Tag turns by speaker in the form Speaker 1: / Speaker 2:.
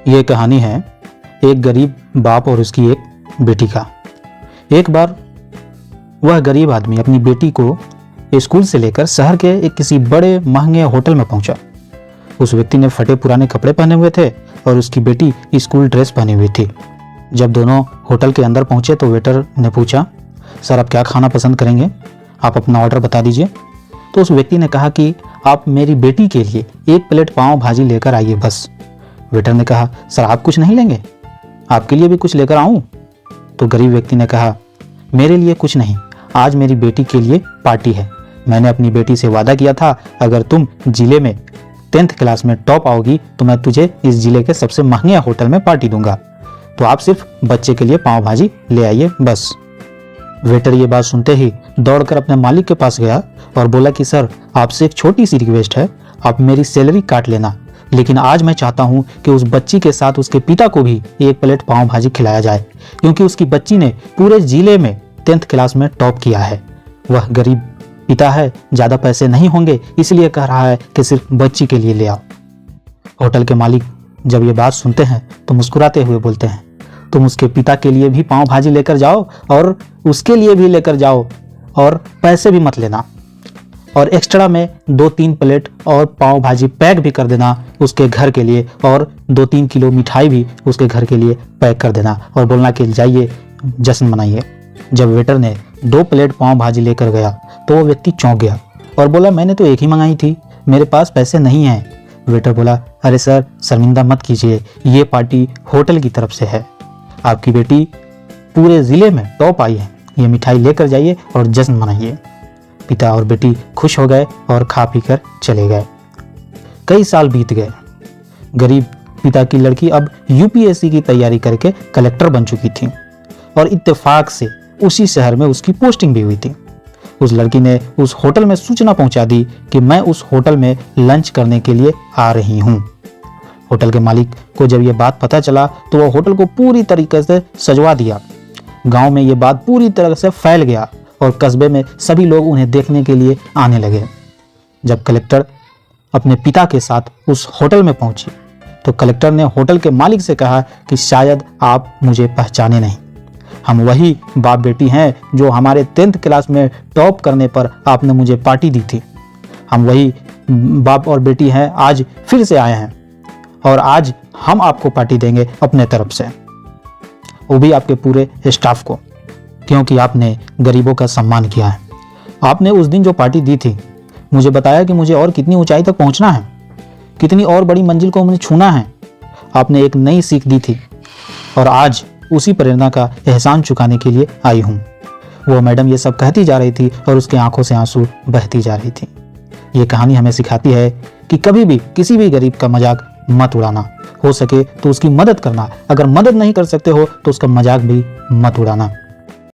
Speaker 1: ये कहानी है एक गरीब बाप और उसकी एक बेटी का। एक बार वह गरीब आदमी अपनी बेटी को स्कूल से लेकर शहर के एक किसी बड़े महंगे होटल में पहुंचा। उस व्यक्ति ने फटे पुराने कपड़े पहने हुए थे और उसकी बेटी स्कूल ड्रेस पहनी हुई थी। जब दोनों होटल के अंदर पहुंचे तो वेटर ने पूछा, सर आप क्या खाना पसंद करेंगे, आप अपना ऑर्डर बता दीजिए। तो उस व्यक्ति ने कहा कि आप मेरी बेटी के लिए 1 प्लेट पाव भाजी लेकर आइए बस। वेटर ने कहा, सर आप कुछ नहीं लेंगे, आपके लिए भी कुछ लेकर आऊं? तो गरीब व्यक्ति ने कहा, मेरे लिए कुछ नहीं, आज मेरी बेटी के लिए पार्टी है। मैंने अपनी बेटी से वादा किया था, अगर तुम जिले में 10th क्लास में टॉप आओगी तो मैं तुझे इस जिले के सबसे महंगे होटल में पार्टी दूंगा, तो आप सिर्फ बच्चे के लिए पाव भाजी ले आइए बस। वेटर ये बात सुनते ही दौड़कर अपने मालिक के पास गया और बोला कि सर आपसे एक छोटी सी रिक्वेस्ट है, आप मेरी सैलरी काट लेना, लेकिन आज मैं चाहता हूं कि उस बच्ची के साथ उसके पिता को भी 1 प्लेट पाव भाजी खिलाया जाए, क्योंकि उसकी बच्ची ने पूरे जिले में 10th क्लास में टॉप किया है। वह गरीब पिता है, ज़्यादा पैसे नहीं होंगे, इसलिए कह रहा है कि सिर्फ बच्ची के लिए ले आओ। होटल के मालिक जब ये बात सुनते हैं तो मुस्कुराते हुए बोलते हैं, तुम उसके पिता के लिए भी पाव भाजी लेकर जाओ और उसके लिए भी लेकर जाओ और पैसे भी मत लेना, और एक्स्ट्रा में 2-3 प्लेट और पाव भाजी पैक भी कर देना उसके घर के लिए, और 2-3 किलो मिठाई भी उसके घर के लिए पैक कर देना और बोलना कि जाइए जश्न मनाइए। जब वेटर ने 2 प्लेट पाव भाजी लेकर गया तो वो व्यक्ति चौंक गया और बोला, मैंने तो एक ही मंगाई थी, मेरे पास पैसे नहीं हैं। वेटर बोला, अरे सर शर्मिंदा मत कीजिए, ये पार्टी होटल की तरफ से है, आपकी बेटी पूरे ज़िले में टॉप आई है, ये मिठाई लेकर जाइए और जश्न मनाइए। पिता और बेटी खुश हो गए और खा पी कर चले गए। कई साल बीत गए। गरीब पिता की लड़की अब यूपीएससी की तैयारी करके कलेक्टर बन चुकी थी और इत्तेफाक से उसी शहर में उसकी पोस्टिंग भी हुई थी। उस लड़की ने उस होटल में सूचना पहुंचा दी कि मैं उस होटल में लंच करने के लिए आ रही हूं। होटल के मालिक को जब यह बात पता चला तो वह होटल को पूरी तरीके से सजवा दिया। गांव में ये बात पूरी तरह से फैल गया और कस्बे में सभी लोग उन्हें देखने के लिए आने लगे। जब कलेक्टर अपने पिता के साथ उस होटल में पहुंची तो कलेक्टर ने होटल के मालिक से कहा कि शायद आप मुझे पहचाने नहीं, हम वही बाप बेटी हैं जो हमारे 10th क्लास में टॉप करने पर आपने मुझे पार्टी दी थी। हम वही बाप और बेटी हैं, आज फिर से आए हैं और आज हम आपको पार्टी देंगे अपने तरफ से, वो भी आपके पूरे स्टाफ को, क्योंकि आपने गरीबों का सम्मान किया है। आपने उस दिन जो पार्टी दी थी मुझे बताया कि मुझे और कितनी ऊंचाई तक पहुंचना है, कितनी और बड़ी मंजिल को मुझे छूना है। आपने एक नई सीख दी थी और आज उसी प्रेरणा का एहसान चुकाने के लिए आई हूँ। वो मैडम ये सब कहती जा रही थी और उसके आंखों से आंसू बहती जा रही थी। ये कहानी हमें सिखाती है कि कभी भी किसी भी गरीब का मजाक मत उड़ाना, हो सके तो उसकी मदद करना, अगर मदद नहीं कर सकते हो तो उसका मजाक भी मत उड़ाना।